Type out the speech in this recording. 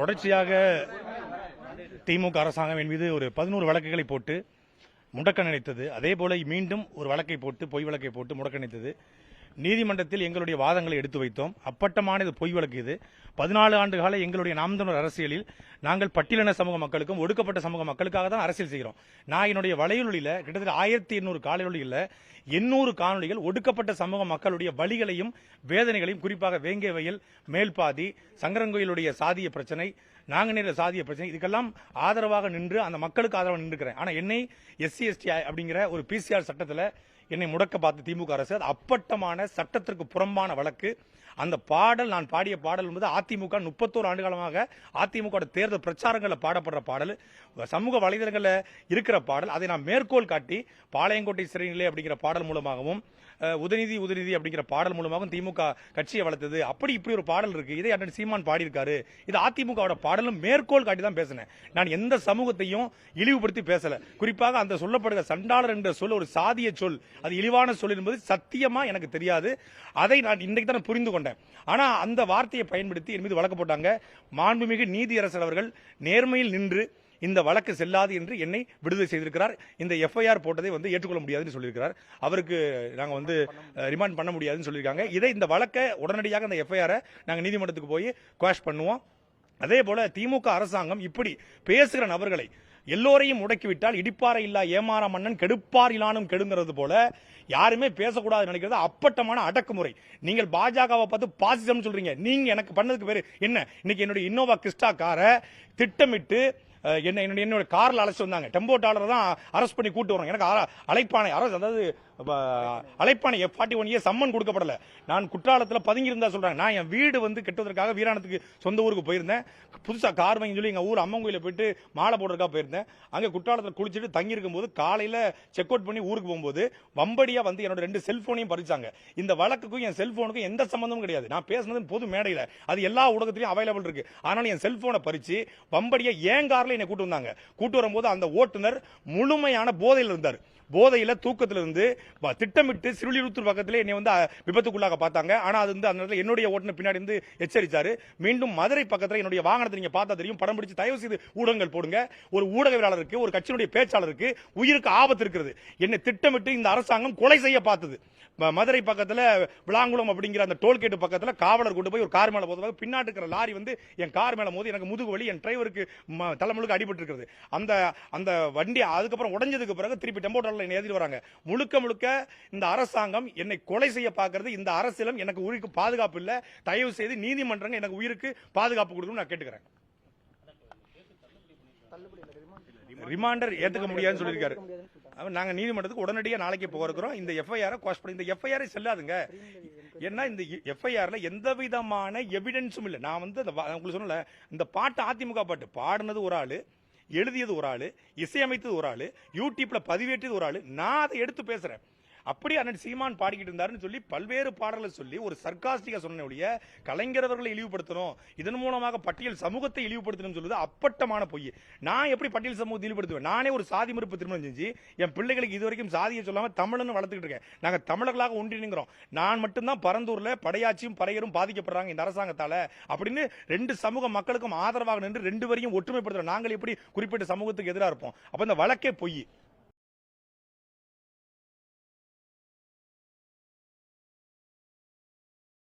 தொடர்ச்சியாக திமுக அரசாங்கம் என் மீது ஒரு 11 வழக்குகளை போட்டு முடக்க நினைத்தது. அதே போல மீண்டும் ஒரு வழக்கை போட்டு பொய் வழக்கை போட்டு முடக்க நினைத்தது. நீதிமன்றத்தில் எங்களுடைய வாதங்களை எடுத்து வைத்தோம். அப்பட்டமான இது பொய் வழக்கு. இது 14 ஆண்டு கால எங்களுடைய நாம் தமிழர் அரசியலில் நாங்கள் பட்டியலின சமூக மக்களுக்கும் ஒடுக்கப்பட்ட சமூக மக்களுக்காக தான் அரசியல் செய்கிறோம். நான் என்னுடைய வலையொலியில் கிட்டத்தட்ட 1800 காணொலியில் 800 காணொலிகள் ஒடுக்கப்பட்ட சமூக மக்களுடைய வழிகளையும் வேதனைகளையும், குறிப்பாக வேங்கை வயல், மேல்பாதி, சங்கரங்கோயிலுடைய சாதிய பிரச்சனை, நாங்குநேர சாதிய பிரச்சனை, இதுக்கெல்லாம் ஆதரவாக நின்று அந்த மக்களுக்கு ஆதரவாக நின்றுக்கிறேன். ஆனால் என்னை SC/ST அப்படிங்கிற ஒரு PCR சட்டத்தில் என்னை முடக்க பார்த்து திமுக அரசு. அது அப்பட்டமான சட்டத்திற்கு புறம்பான வழக்கு. அந்த பாடல், நான் பாடிய பாடல் என்பது அதிமுக 31 ஆண்டு காலமாக அதிமுக தேர்தல் பிரச்சாரங்களில் பாடப்படுற பாடல், சமூக வலைதளங்களில் இருக்கிற பாடல். அதை நான் மேற்கோள் காட்டி பாளையங்கோட்டை சிறைநிலை அப்படிங்கிற பாடல் மூலமாகவும், உதயநிதி அப்படிங்கிற பாடல் மூலமாகவும் திமுக கட்சியை வளர்த்தது. அப்படி இப்படி ஒரு பாடல் இருக்கு. இதை அண்ணன் சீமான் பாடியிருக்காரு. இது அதிமுகவோட பாடலும் மேற்கோள் காட்டி தான் பேசினேன். நான் எந்த சமூகத்தையும் இழிவுபடுத்தி பேசல. குறிப்பாக அந்த சொல்லப்படுகிற சண்டாளர் என்ற சொல் ஒரு சாதிய சொல், அது இழிவான சொல் என்பது சத்தியமா எனக்கு தெரியாது. அதை நான் இன்றைக்கு தான் புரிந்து கொண்டேன். ஆனா அந்த வார்த்தையை பயன்படுத்தி என் மீது வழக்கு போட்டாங்க. மாண்புமிகு நீதியரசர் அவர்கள் நேர்மையில் நின்று இந்த வழக்கு செல்லாது என்று என்னை விடுதலை செய்திருக்கிறார். இந்த FIR போட்டதை ஏற்றுக்கொள்ள முடியாதுன்னு சொல்லியிருக்கிறார். அவருக்கு நாங்க ரிமாண்ட் பண்ண முடியாதுன்னு சொல்லியிருக்காங்க. இதை இந்த வழக்கை உடனடியாக இந்த FIR நாங்கள் நீதிமன்றத்துக்கு போய் குவாஷ் பண்ணுவோம். அதே போல திமுக அரசாங்கம் இப்படி பேசுகிற நபர்களை எல்லோரையும் முடக்கிவிட்டால் இடிப்பாறை இல்லா ஏமாற மன்னன் கெடுப்பார் இலானும் கெடுங்கிறது போல யாருமே பேசக்கூடாது நினைக்கிறது அப்பட்டமான அடக்குமுறை. நீங்கள் பாஜகவை பார்த்து பாசிசம் சொல்றீங்க. நீங்க எனக்கு பண்ணதுக்கு பேரு என்ன? இன்னைக்கு என்னுடைய இன்னோவா கிறிஸ்டா காரை திட்டமிட்டு என்னோட கார்ல அழைச்சு வந்தாங்க. டெம்போ டாலர் தான் அரெஸ்ட் பண்ணி கூட்டு வரோம். எனக்கு அழைப்பானை அதாவது அழைப்பானை F41A சம்மன் கொடுக்கப்படல. நான் குற்றாலத்தில் பதுங்கி இருந்தா சொல்றாங்க. நான் என் வீடு கெட்டுவதற்காக வீராணத்துக்கு சொந்த ஊருக்கு போயிருந்தேன். புதுசா கார் வாங்கி சொல்லி எங்க ஊர் அம்மன் கோயில போயிட்டு மாலை போடுறதுக்காக போயிருந்தேன். அங்க குற்றாலத்தில் குளிச்சுட்டு தங்கி இருக்கும் போது காலையில செக் அவுட் பண்ணி ஊருக்கு போகும்போது வம்படியா என்னோட 2 செல்போனையும் பறிச்சாங்க. இந்த வழக்குக்கும் என் செல்போனுக்கும் எந்த சம்பந்தமும் கிடையாது. நான் பேசுனது பொது மேடையில, அது எல்லா ஊடகத்திலையும் அவைலபிள் இருக்கு. ஆனால் என் செல்போனை பறிச்சு வம்படியா ஏன் கார்ல என்னை கூட்டு வந்தாங்க. கூட்டு வரும்போது அந்த ஓட்டுநர் முழுமையான போதையில் இருந்தார். போதையில தூக்கத்தில் இருந்து திட்டமிட்டு சிறுலிருத்தூர் பக்கத்திலே என்னை விபத்துக்குள்ளாக பார்த்தாங்க. ஆனா அது அந்த நேரத்தில் என்னுடைய ஓட்டுநர் பின்னாடி எச்சரித்தாரு. மீண்டும் மதுரை பக்கத்தில் என்னுடைய வாகனத்தை நீங்க பார்த்தா தெரியும். படம் பிடிச்சு தயவு செய்து ஊடகங்கள் போடுங்க. ஒரு ஊடகவியலாளருக்கு, ஒரு கட்சியினுடைய பேச்சாளருக்கு உயிருக்கு ஆபத்து இருக்கிறது. என்னை திட்டமிட்டு இந்த அரசாங்கம் கொலை செய்ய பார்த்தது. மதுரை பக்கத்தில் விளாங்குளம் அப்படிங்கிற அந்த டோல்கேட் பக்கத்தில் காவலர் கொண்டு போய் ஒரு கார் மேல போதுவாக பின்னாடி இருக்கிற லாரி என் கார் மேல மோதி எனக்கு முதுகு வலி, என் டிரைவருக்கு தலைமுழுக்கு அடிபட்டு இருக்கிறது. அந்த வண்டி அதுக்கப்புறம் உடைஞ்சதுக்கு பிறகு திருப்பி டெம்போ டாலர்ல என்னை ஏற்றிட்டு வராங்க. முழுக்க இந்த அரசாங்கம் என்னை கொலை செய்ய பார்க்கிறது. இந்த அரசியலும் எனக்கு உயிருக்கு பாதுகாப்பு இல்லை. தயவு செய்து நீதிமன்றங்கள் எனக்கு உயிருக்கு பாதுகாப்பு கொடுக்கணும்னு நான் கேட்டுக்கிறேன். ரிமாண்டர் ஏத்துக்க முடியாதுன்னு சொல்லியிருக்காரு. நாங்க நீதிமன்றத்துக்கு உடனடியாக நாளைக்கு போகிறோம். இந்த FIR குவாஷ் பண்ணி இந்த FIR செல்லாதுங்க. ஏன்னா இந்த FIRல எந்த விதமான எவிடன்ஸும் இல்லை. நான் உங்களுக்கு சொன்னல, இந்த பாட்டு அதிமுக பாட்டு பாடினது ஒரு ஆளு, எழுதியது ஒரு ஆளு, இசையமைத்தது ஒரு ஆளு, யூடியூப்ல பதிவேற்றது ஒரு ஆளு. நான் அதை எடுத்து பேசுறேன். அப்படி அண்ணன் சீமான் பாடிக்கிட்டு இருந்தாருன்னு சொல்லி பல்வேறு பாடல்களை சொல்லி ஒரு சர்க்காஸ்டிக்கா சொன்ன கலைஞரவர்களை இழிவுபடுத்தணும், இதன் மூலமாக பட்டியல் சமூகத்தை இழிவுபடுத்தணும் சொல்லுது அப்பட்டமான பொய். நான் எப்படி பட்டியல் சமூகத்தை இழிவுபடுத்துவேன்? நானே ஒரு சாதி மறுப்பு திருமணம் செஞ்சு என் பிள்ளைகளுக்கு இதுவரைக்கும் சாதியை சொல்லாம தமிழன்னு வளர்த்துக்கிட்டு இருக்கேன். நாங்க தமிழர்களாக ஒன்றிணைங்கிறோம். நான் மட்டும்தான் பரந்தூர்ல படையாட்சியும் பறையரும் பாதிக்கப்படுறாங்க இந்த அரசாங்கத்தால அப்படின்னு 2 சமூக மக்களுக்கும் ஆதரவாக நின்று 2 வரையும் ஒற்றுமைப்படுத்துறோம். நாங்கள் எப்படி குறிப்பிட்ட சமூகத்துக்கு எதிராக இருப்போம்? அப்ப இந்த வழக்கே பொய்.